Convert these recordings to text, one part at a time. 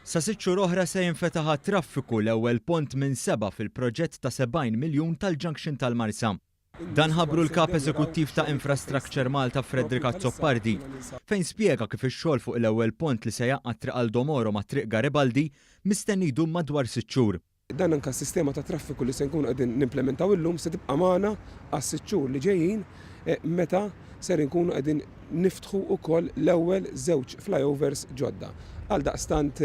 Sa 6 xhur oħra se jinfetaħ traffiku l-ewwel pont minn 7 fil-proġett ta' 70 miljun tal-Junction tal-Marsa. Dan ħabbru l-kap eżekuttiv ta' Infrastructure Malta Fredrik Azzoppardi, fejn spjega kif ix-xogħol fuq l-ewwel pont li se jaqgħad triq Aldomoro ma' triq Garibaldi mistenni jdum madwar 6 xhur. Dan anke sistema ta' traffiku li se nkunu qegħdin nimplementaw illum se tibqa' magħna għas 6 xhur li ġejjin meta ser nkunu qegħdin niftħu wkoll l-ewwel żewġ flyovers ġodda. Għaldaqstant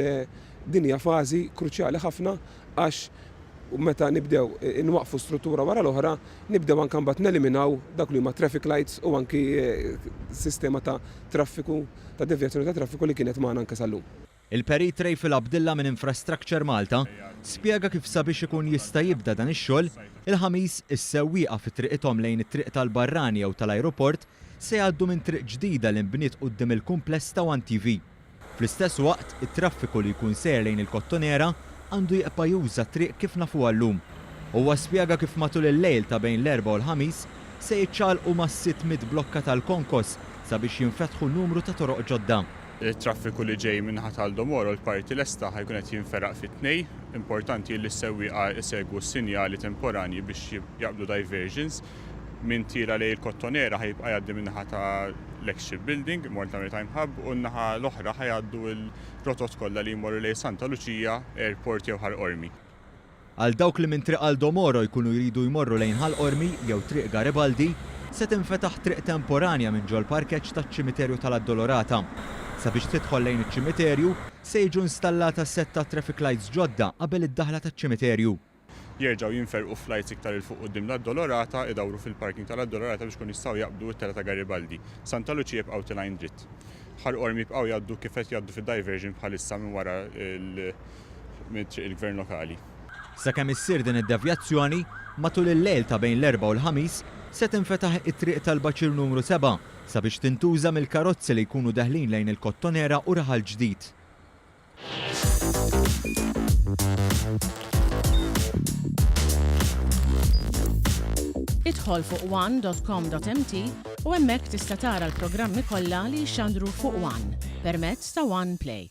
din hija fażi kruċjali ħafna għax meta nibdew nwaqfu struttura wara l-oħra, nibdew anke mbagħad neliminaw dak li huma traffic lights u anki sistema ta' traffiku ta' devjazzjoni ta' traffiku li kienet magħna anke sal-lum. Il-perit Rejfil Abdilla minn Infrastructure Malta spjega kif sabiex ikun jista' jibda dan ix-xogħol il-ħamis is-sewwieqa fi triqithom lejn it-triq tal-Barrani jew tal-ajruport se jgħaddu minn triq ġdida li nbniet quddiem il-kumpless ta' 1TV. Fl-istess waqt, it-traffiku li jkun sejr lejn il-Kottonera għandu jibqa' juża triq kif nafu llum. Huwa spjega kif matul il-lejl ta' bejn l-erba' u l-ħamis se jiċċalqu mas-600 blokka tal-Konkos sabiex jinfetħu numru ta' toroq ġodda. Il-traffiku li ġej minħat Aldomoro l-parti l-esta ħajkun qed jinferaq fit-tnej. Importanti li s-sewwieqa jsegwu sinjali temporani biex jaqbdu diversions. Minn tira lejn il-Kottonera ħajbqa' jgħaddi minnaħa ta' l-Ex Building, Malta Maritime Hub, u n-naħa l-oħra ħajgħaddu l-rotot kollha li jmorru lejn Santa Lucia, Airport jew Ħalqormi. Għal dawk li minn triq Aldomoro jkunu jridu jmorru lejn Ħalqormi jew triq Garibaldi, se tinfetaħ triq temporanja minn ġol parkeġġ taċ-ċimiterju tal-Addolorata. Sabiex tidħol lejn iċ-ċimiterju se jiġu installata setta traffic lights ġodda qabel id-daħla taċ-ċimiterju. Jerġgħu jinferqu flights iktar il fuq quddiem l-Addolorata idawru fil-parking tal-Addolorata biex kun jistgħu jaqbdu t-tela ta' Garibaldi. Santa Lucia jibqgħu tilajn dritt. Ħalqormi jibqgħu jgħaddu kif qed jgħaddu fid-diversion bħalissa minn wara il-gvern lokali. Sakemm issir din id-devjazzjoni, matul il-lejl ta' bejn l-erba' u l-ħamis se tinfetaħ it-triq tal-Baċir numru 7 sabiex tintuża mill-karozzi li jkunu daħlin lejn il-Kottonera u raħal ġdid. Idħol fuq one.com.mt u hemmhekk tista' tara l-programmi kollha li jxandru fuq One permezz ta' One Play.